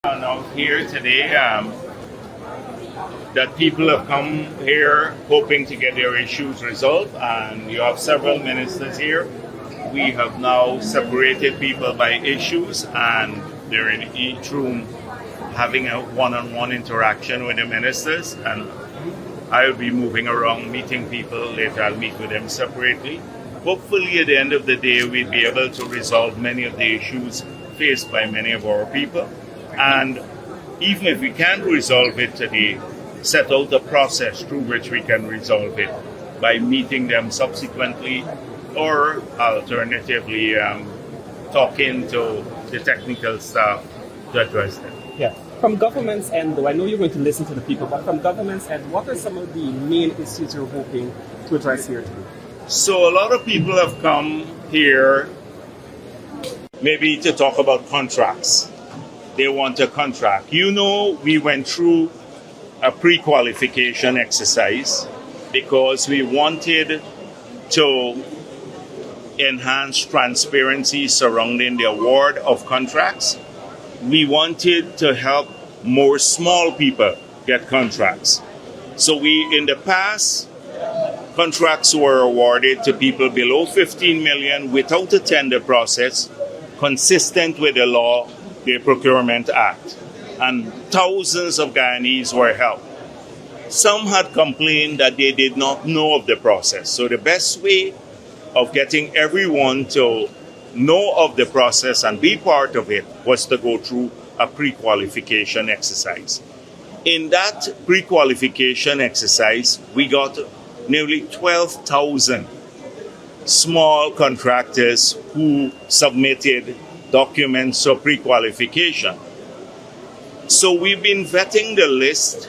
Now here today that people have come here hoping to get their issues resolved, and you have several ministers here. We have now separated people by issues, and they're in each room having a one-on-one interaction with the ministers, and I'll be moving around meeting people. Later I'll meet with them separately. Hopefully at the end of the day we'll be able to resolve many of the issues faced by many of our people. And even if we can't resolve it today, set out a process through which we can resolve it by meeting them subsequently, or alternatively talking to the technical staff to address them. Yeah. From government's end, though, I know you're going to listen to the people, but from government's end, what are some of the main issues you're hoping to address here today? So a lot of people have come here maybe to talk about contracts. They want a contract. You know, we went through a pre-qualification exercise because we wanted to enhance transparency surrounding the award of contracts. We wanted to help more small people get contracts. So in the past, contracts were awarded to people below 15 million without a tender process, consistent with the law, the Procurement Act, and thousands of Guyanese were helped. Some had complained that they did not know of the process. So the best way of getting everyone to know of the process and be part of it was to go through a pre-qualification exercise. In that pre-qualification exercise, we got nearly 12,000 small contractors who submitted documents for pre-qualification. So we've been vetting the list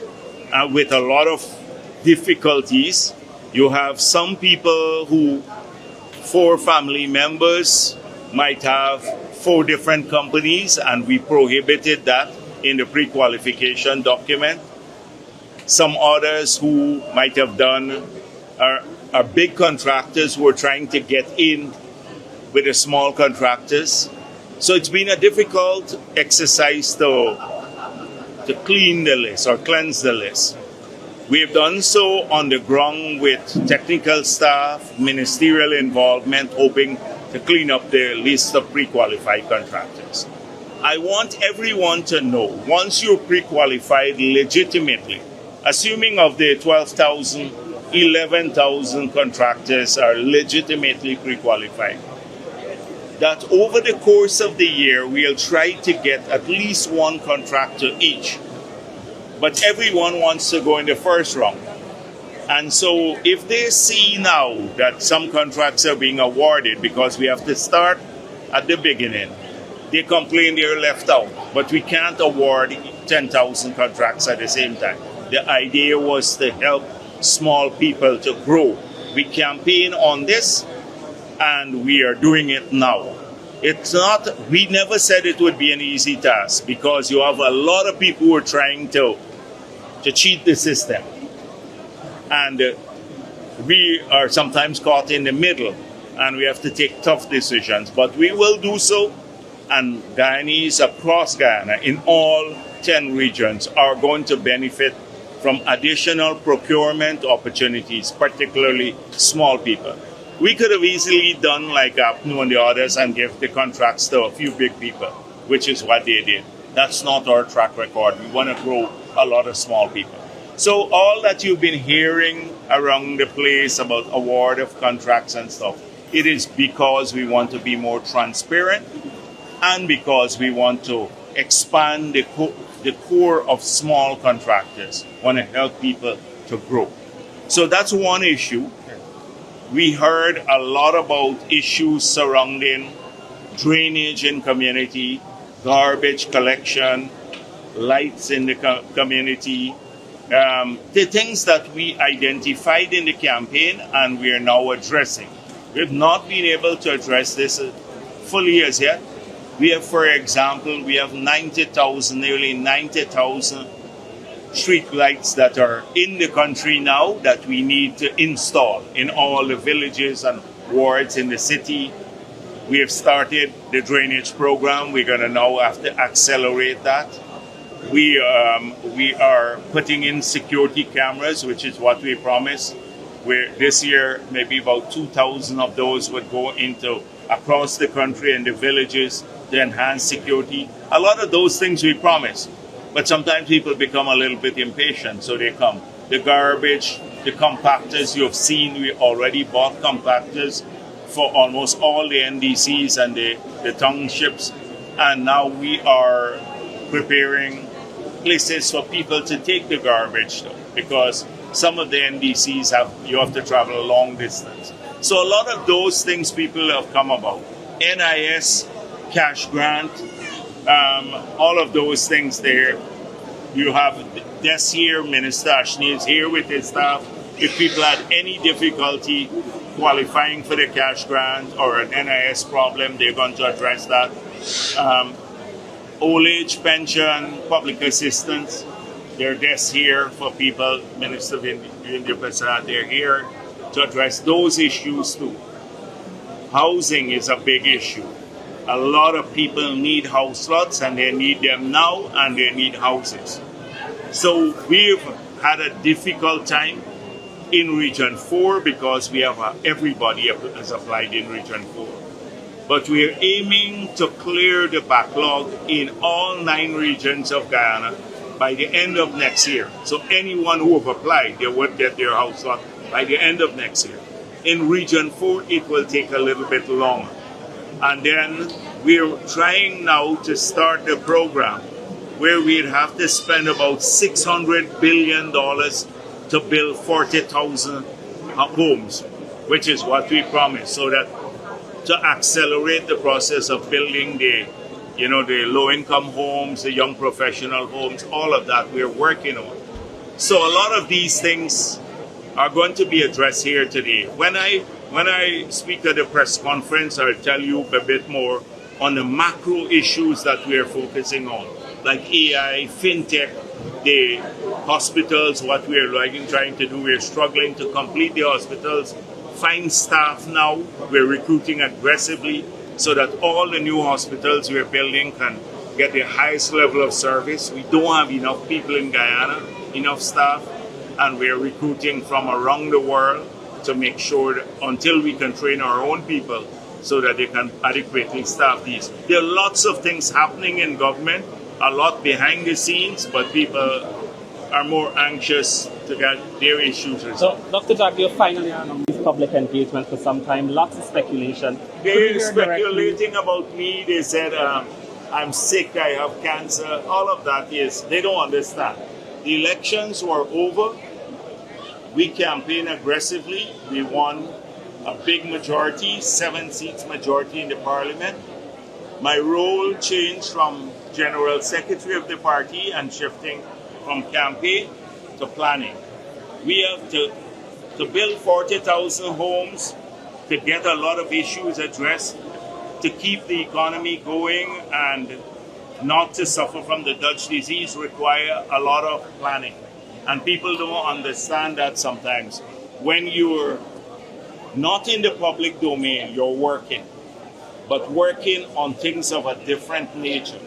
with a lot of difficulties. You have some people who, 4 family members, might have 4 different companies, and we prohibited that in the pre-qualification document. Some others who might have done are big contractors who are trying to get in with the small contractors. So it's been a difficult exercise to clean the list or cleanse the list. We've done so on the ground with technical staff, ministerial involvement, hoping to clean up the list of pre-qualified contractors. I want everyone to know, once you're pre-qualified legitimately, assuming of the 12,000, 11,000 contractors are legitimately pre-qualified, that over the course of the year, we'll try to get at least 1 contractor each. But everyone wants to go in the first round. And so if they see now that some contracts are being awarded because we have to start at the beginning, they complain they're left out. But we can't award 10,000 contracts at the same time. The idea was to help small people to grow. We campaign on this, and we are doing it now. We never said it would be an easy task, because you have a lot of people who are trying to cheat the system. And we are sometimes caught in the middle, and we have to take tough decisions. But we will do so, and Guyanese across Guyana, in all 10 regions, are going to benefit from additional procurement opportunities, particularly small people. We could have easily done like APNU and the others and give the contracts to a few big people, which is what they did. That's not our track record. We want to grow a lot of small people. So all that you've been hearing around the place about award of contracts and stuff, it is because we want to be more transparent, and because we want to expand the core of small contractors, want to help people to grow. So that's one issue. We heard a lot about issues surrounding drainage in community, garbage collection, lights in the community, the things that we identified in the campaign and we are now addressing. We've not been able to address this fully as yet. We have, for example, nearly 90,000 street lights that are in the country now that we need to install in all the villages and wards in the city. We have started the drainage program. We're going to now have to accelerate that. We are putting in security cameras, which is what we promised. Where this year, maybe about 2,000 of those would go into across the country and the villages to enhance security. A lot of those things we promise, but sometimes people become a little bit impatient, so they come. The garbage, the compactors, you have seen we already bought compactors for almost all the NDCs and the townships, and now we are preparing places for people to take the garbage to, because some of the NDCs you have to travel a long distance. So a lot of those things people have come about. NIS, cash grant, all of those things there. You have this here, Minister Ashney is here with his staff. If people had any difficulty qualifying for the cash grant or an NIS problem, they're going to address that. Old age pension, public assistance, they're just here for people. Minister Vindhya Prasad, they're here to address those issues too. Housing is a big issue. A lot of people need house lots, and they need them now, and they need houses. So we've had a difficult time in Region 4 because we have everybody has applied in Region 4. But we're aiming to clear the backlog in all 9 regions of Guyana by the end of next year. So anyone who have applied, they would get their house lot by the end of next year. In Region 4, it will take a little bit longer. And then we're trying now to start the program where we'd have to spend about $600 billion to build 40,000 homes, which is what we promised, so that to accelerate the process of building the low-income homes, the young professional homes, all of that we're working on. So a lot of these things are going to be addressed here today. When I speak at the press conference, I'll tell you a bit more on the macro issues that we are focusing on, like AI, fintech, the hospitals, what we're trying to do. We're struggling to complete the hospitals, find staff now. We're recruiting aggressively so that all the new hospitals we're building can get the highest level of service. We don't have enough people in Guyana, enough staff, and we're recruiting from around the world to make sure that until we can train our own people so that they can adequately staff these. There are lots of things happening in government, a lot behind the scenes, but people are more anxious to get their issues resolved. So, Dr. Jagdeo, finally on this public engagement for some time, lots of speculation. They're speculating about me. They said I'm sick, I have cancer. All of that is, they don't understand. The elections were over. We campaigned aggressively. We won a big majority, 7 seats majority in the parliament. My role changed from general secretary of the party and shifting from campaign to planning. We have to build 40,000 homes, to get a lot of issues addressed, to keep the economy going and not to suffer from the Dutch disease require a lot of planning. And people don't understand that sometimes. When you're not in the public domain, you're working, but working on things of a different nature.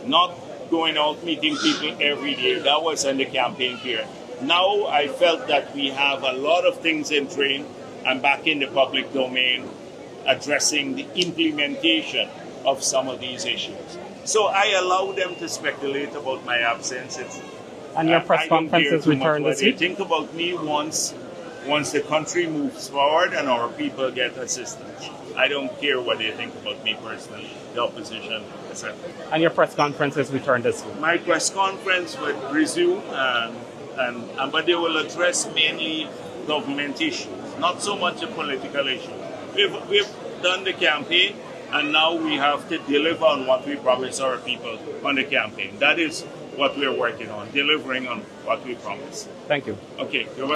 Not going out meeting people every day. That was in the campaign period. Now I felt that we have a lot of things in train and back in the public domain addressing the implementation of some of these issues. So I allow them to speculate about my absence. And your press conferences return this week? They think about me once the country moves forward and our people get assistance. I don't care what they think about me personally, the opposition, etc. And your press conferences return this week? My press conference will resume, but they will address mainly government issues, not so much a political issue. We've done the campaign, and now we have to deliver on what we promised our people on the campaign. That is what we're working on, delivering on what we promised. Thank you. Okay. You're welcome.